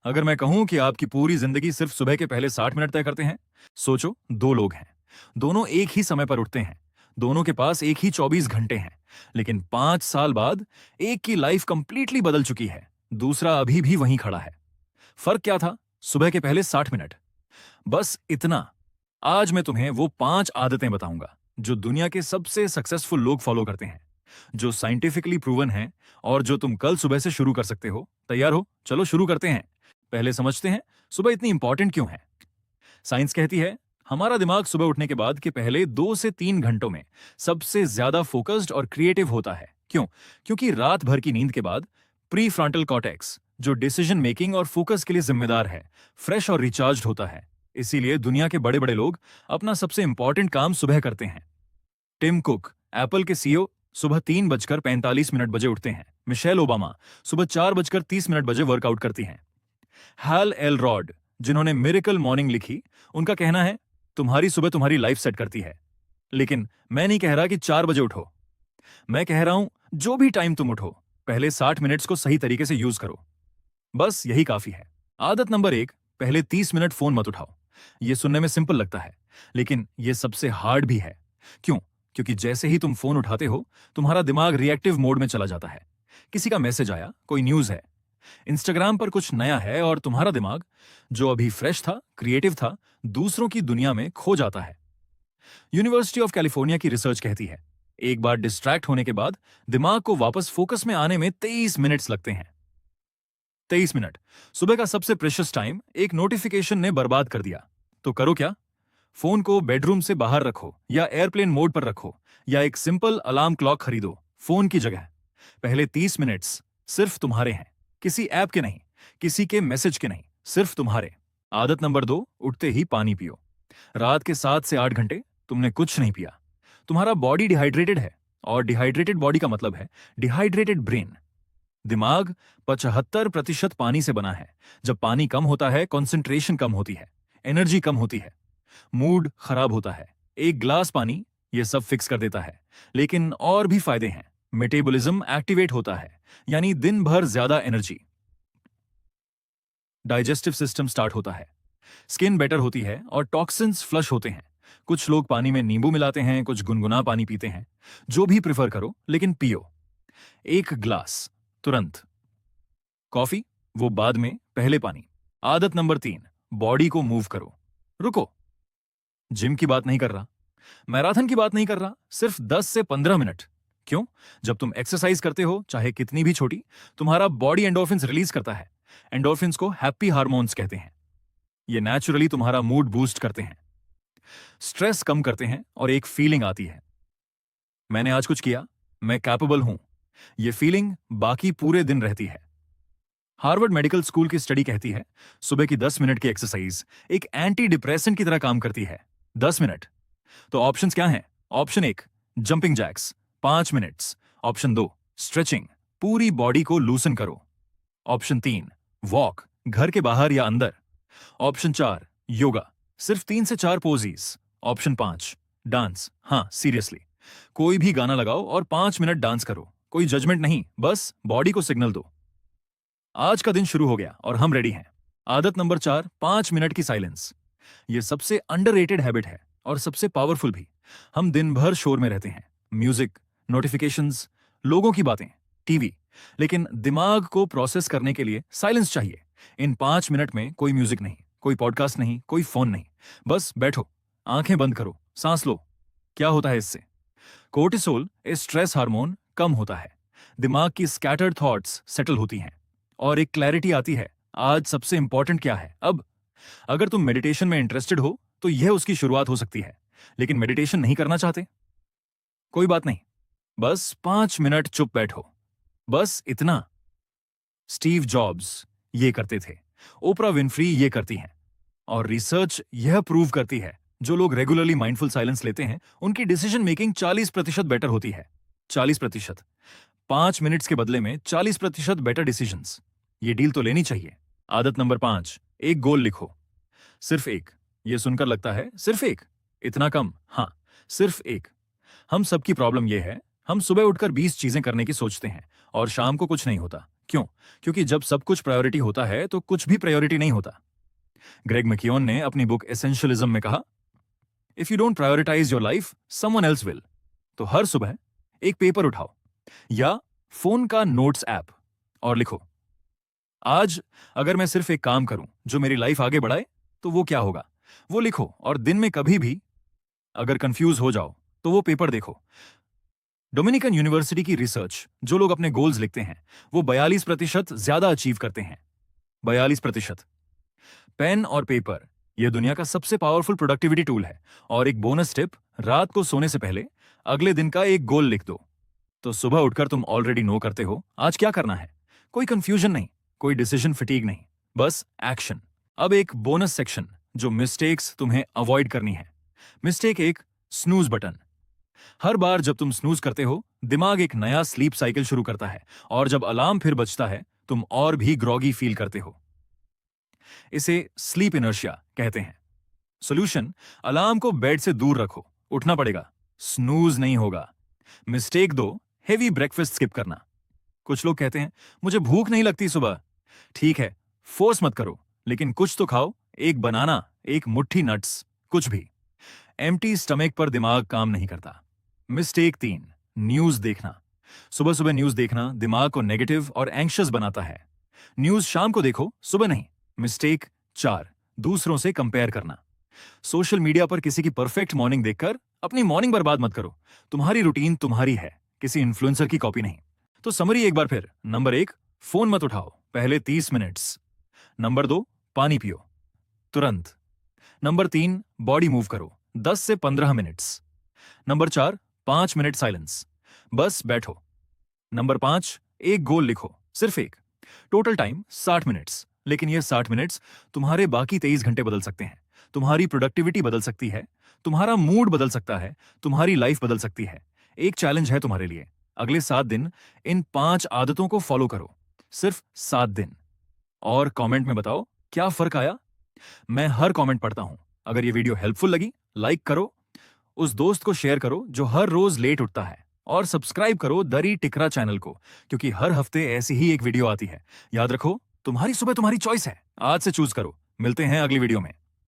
अगर मैं कहूं कि आपकी पूरी जिंदगी सिर्फ सुबह के पहले 60 मिनट तय करते हैं, सोचो, दो लोग हैं। दोनों एक ही समय पर उठते हैं। दोनों के पास एक ही 24 घंटे हैं। लेकिन 5 साल बाद एक की लाइफ कंप्लीटली बदल चुकी है। दूसरा अभी भी वहीं खड़ा है। फर्क क्या था? सुबह के पहले 60 मिनट। बस इतना। आज मैं तुम्हें वो 5 आदतें बताऊंगा जो दुनिया के सबसे सक्सेसफुल लोग फॉलो करते हैं, जो साइंटिफिकली प्रूवन हैं और जो तुम कल सुबह से शुरू कर सकते हो। तैयार हो? चलो शुरू करते हैं। पहले समझते हैं सुबह इतनी इंपॉर्टेंट क्यों है। साइंस कहती है हमारा दिमाग सुबह उठने के बाद के पहले 2 से 3 घंटों में सबसे ज्यादा फोकस्ड और क्रिएटिव होता है। क्यों? क्योंकि रात भर की नींद के बाद प्री फ्रंटल कॉर्टेक्स, जो डिसीजन मेकिंग और फोकस के लिए जिम्मेदार है, फ्रेश और रिचार्ज होता है। इसीलिए दुनिया के बड़े बड़े लोग अपना सबसे इंपॉर्टेंट काम सुबह करते हैं। टिम कुक, एप्पल के सीईओ, सुबह 3:45 बजे उठते हैं। मिशेल ओबामा सुबह 4:30 बजे वर्कआउट करती हैं। हैल एल रॉड, जिन्होंने मिरेकल मॉर्निंग लिखी, उनका कहना है तुम्हारी सुबह तुम्हारी लाइफ सेट करती है। लेकिन मैं नहीं कह रहा कि 4 बजे उठो। मैं कह रहा हूं जो भी टाइम तुम उठो, पहले 60 मिनट्स को सही तरीके से यूज करो। बस यही काफी है। आदत नंबर 1, पहले 30 मिनट फोन मत उठाओ। यह सुनने में सिंपल लगता है, लेकिन यह सबसे हार्ड भी है। क्यों? क्योंकि जैसे ही तुम फोन उठाते हो, तुम्हारा दिमाग रिएक्टिव मोड में चला जाता है। किसी का मैसेज आया, कोई न्यूज है, इंस्टाग्राम पर कुछ नया है, और तुम्हारा दिमाग, जो अभी फ्रेश था, क्रिएटिव था, दूसरों की दुनिया में खो जाता है। यूनिवर्सिटी ऑफ कैलिफोर्निया की रिसर्च कहती है एक बार डिस्ट्रैक्ट होने के बाद दिमाग को वापस फोकस में आने में 23 मिनट्स लगते हैं। 23 मिनट, सुबह का सबसे प्रेशियस टाइम, एक नोटिफिकेशन ने बर्बाद कर दिया। तो करो क्या? फोन को बेडरूम से बाहर रखो, या एयरप्लेन मोड पर रखो, या एक सिंपल अलार्म क्लॉक खरीदो फोन की जगह। पहले 30 मिनट्स सिर्फ तुम्हारे हैं, किसी ऐप के नहीं, किसी के मैसेज के नहीं, सिर्फ तुम्हारे। आदत नंबर 2, उठते ही पानी पियो। रात के 7 से 8 घंटे तुमने कुछ नहीं पिया, तुम्हारा बॉडी डिहाइड्रेटेड है। और डिहाइड्रेटेड बॉडी का मतलब है डिहाइड्रेटेड ब्रेन। दिमाग 75% पानी से बना है। जब पानी कम होता है, कंसंट्रेशन कम होती है, एनर्जी कम होती है, मूड खराब होता है। एक ग्लास पानी ये सब फिक्स कर देता है। लेकिन और भी फायदे हैं। मेटाबॉलिज्म एक्टिवेट होता है, यानी दिन भर ज्यादा एनर्जी। डाइजेस्टिव सिस्टम स्टार्ट होता है, स्किन बेटर होती है, और टॉक्सिन्स फ्लश होते हैं। कुछ लोग पानी में नींबू मिलाते हैं, कुछ गुनगुना पानी पीते हैं। जो भी प्रिफर करो, लेकिन पियो। 1 ग्लास तुरंत। कॉफी वो बाद में, पहले पानी। आदत नंबर 3, बॉडी को मूव करो। रुको, जिम की बात नहीं कर रहा, मैराथन की बात नहीं कर रहा, सिर्फ 10 से 15 मिनट। क्यों? जब तुम एक्सरसाइज करते हो, चाहे कितनी भी छोटी, तुम्हारा बॉडी एंडोर्फिन्स रिलीज करता है। एंडोर्फिन्स को हैप्पी हार्मोन्स कहते हैं। ये नेचुरली तुम्हारा मूड बूस्ट करते हैं, स्ट्रेस कम करते हैं, और एक फीलिंग आती है, मैंने आज कुछ किया, मैं कैपेबल हूं। ये फीलिंग बाकी पूरे दिन रहती है। हार्वर्ड मेडिकल स्कूल की स्टडी कहती है सुबह की 10 मिनट की एक्सरसाइज एक एंटी डिप्रेसेंट की तरह काम करती है। 10 मिनट। तो ऑप्शंस क्या हैं? Option 1, jumping jacks 5 minutes. Option 2, stretching, पूरी बॉडी को लूसन करो। ऑप्शन 3, वॉक, घर के बाहर या अंदर। ऑप्शन 4, योगा, सिर्फ 3 से 4 पोजीज। Option 5, dance. हाँ, सीरियसली, कोई भी गाना लगाओ और 5 मिनट डांस करो। कोई जजमेंट नहीं, बस बॉडी को सिग्नल दो। आज का दिन शुरू हो गया और हम रेडी हैं। आदत नंबर 4, 5 मिनट की साइलेंस। यह सबसे अंडररेटेड हैबिट है और सबसे पावरफुल भी। हम दिन भर शोर में रहते हैं, म्यूजिक, नोटिफिकेशंस, लोगों की बातें, टीवी। लेकिन दिमाग को प्रोसेस करने के लिए साइलेंस चाहिए। इन 5 मिनट में कोई म्यूजिक नहीं, कोई पॉडकास्ट नहीं, कोई फोन नहीं। बस बैठो, आंखें बंद करो, सांस लो। क्या होता है इससे? कोर्टिसोल, स्ट्रेस हार्मोन, कम होता है। दिमाग की स्कैटर्ड थॉट्स सेटल होती हैं, और एक क्लैरिटी आती है, आज सबसे इंपॉर्टेंट क्या है। अब अगर तुम मेडिटेशन में इंटरेस्टेड हो, तो यह उसकी शुरुआत हो सकती है। लेकिन मेडिटेशन नहीं करना चाहते? कोई बात नहीं, बस 5 मिनट चुप बैठो, बस इतना। स्टीव जॉब्स ये करते थे, ओपरा विनफ्री ये करती हैं, और रिसर्च यह प्रूव करती है जो लोग रेगुलरली माइंडफुल साइलेंस लेते हैं, उनकी डिसीजन मेकिंग 40% बेटर होती है। 40%। 5 मिनट्स के बदले में 40% बेटर डिसीजंस। ये डील तो लेनी चाहिए। आदत नंबर 5, एक गोल लिखो। सिर्फ एक। ये सुनकर लगता है सिर्फ एक, इतना कम। हाँ, सिर्फ एक। हम सबकी प्रॉब्लम यह है, हम सुबह उठकर 20 चीजें करने की सोचते हैं और शाम को कुछ नहीं होता। क्यों? क्योंकि जब सब कुछ प्रायोरिटी होता है तो कुछ भी प्रायोरिटी नहीं होता। ग्रेग मैकियोन ने अपनी बुक एसेंशियलिज्म में कहा, if you don't prioritize your life someone else will. तो हर सुबह एक पेपर उठाओ या फोन का नोट्स ऐप और लिखो, आज अगर मैं सिर्फ एक काम करूं जो मेरी लाइफ आगे बढ़ाए तो वो क्या होगा, वो लिखो। और दिन में कभी भी अगर कंफ्यूज हो जाओ तो वो पेपर देखो। डोमिनिकन यूनिवर्सिटी की रिसर्च, जो लोग अपने गोल्स लिखते हैं वो 42% ज्यादा अचीव करते हैं। 42%। पेन और पेपर यह दुनिया का सबसे पावरफुल प्रोडक्टिविटी टूल है। और एक बोनस टिप, रात को सोने से पहले अगले दिन का एक गोल लिख दो, तो सुबह उठकर तुम ऑलरेडी नो करते हो आज क्या करना है। कोई कंफ्यूजन नहीं, कोई डिसीजन फटीग नहीं, बस एक्शन। अब एक बोनस सेक्शन, जो मिस्टेक्स तुम्हें अवॉइड करनी है। मिस्टेक एक, स्नूज बटन। हर बार जब तुम स्नूज करते हो दिमाग एक नया स्लीप साइकिल शुरू करता है, और जब अलार्म फिर बजता है तुम और भी ग्रॉगी फील करते हो। इसे स्लीप इनर्शिया कहते हैं। सॉल्यूशन, अलार्म को बेड से दूर रखो, उठना पड़ेगा, स्नूज नहीं होगा। मिस्टेक दो, हेवी ब्रेकफास्ट स्किप करना। कुछ लोग कहते हैं मुझे भूख नहीं लगती सुबह। ठीक है, फोर्स मत करो, लेकिन कुछ तो खाओ, एक बनाना, एक मुट्ठी नट्स, कुछ भी। एम्प्टी स्टमक पर दिमाग काम नहीं करता। मिस्टेक 3, न्यूज देखना। सुबह सुबह न्यूज देखना दिमाग को नेगेटिव और एंग्शियस बनाता है। न्यूज शाम को देखो, सुबह नहीं। मिस्टेक 4, दूसरों से कंपेयर करना। सोशल मीडिया पर किसी की परफेक्ट मॉर्निंग देखकर अपनी मॉर्निंग बर्बाद मत करो। तुम्हारी रूटीन तुम्हारी है, किसी इन्फ्लुएंसर की कॉपी नहीं। तो समरी एक बार फिर, नंबर 1, फोन मत उठाओ पहले 30 मिनट्स। नंबर 2, पानी पियो तुरंत। नंबर 3, बॉडी मूव करो 10 से 15 मिनट्स। नंबर 4, 5 मिनट साइलेंस, बस बैठो। नंबर 5, एक गोल लिखो, सिर्फ एक। टोटल टाइम 60 मिनट्स, लेकिन ये 60 मिनट्स तुम्हारे बाकी 23 घंटे बदल सकते हैं। तुम्हारी प्रोडक्टिविटी बदल सकती है, तुम्हारा मूड बदल सकता है, तुम्हारी लाइफ बदल सकती है। एक चैलेंज है तुम्हारे लिए, अगले 7 दिन इन 5 आदतों को फॉलो करो, सिर्फ 7 दिन। और कमेंट में बताओ क्या फर्क आया। मैं हर कमेंट पढ़ता हूं। अगर ये वीडियो हेल्पफुल लगी, लाइक करो, उस दोस्त को शेयर करो जो हर रोज लेट उठता है, और सब्सक्राइब करो दरी टिकरा चैनल को, क्योंकि हर हफ्ते ऐसी ही एक वीडियो आती है। याद रखो, तुम्हारी सुबह तुम्हारी चॉइस है, आज से चूज करो। मिलते हैं अगली वीडियो में।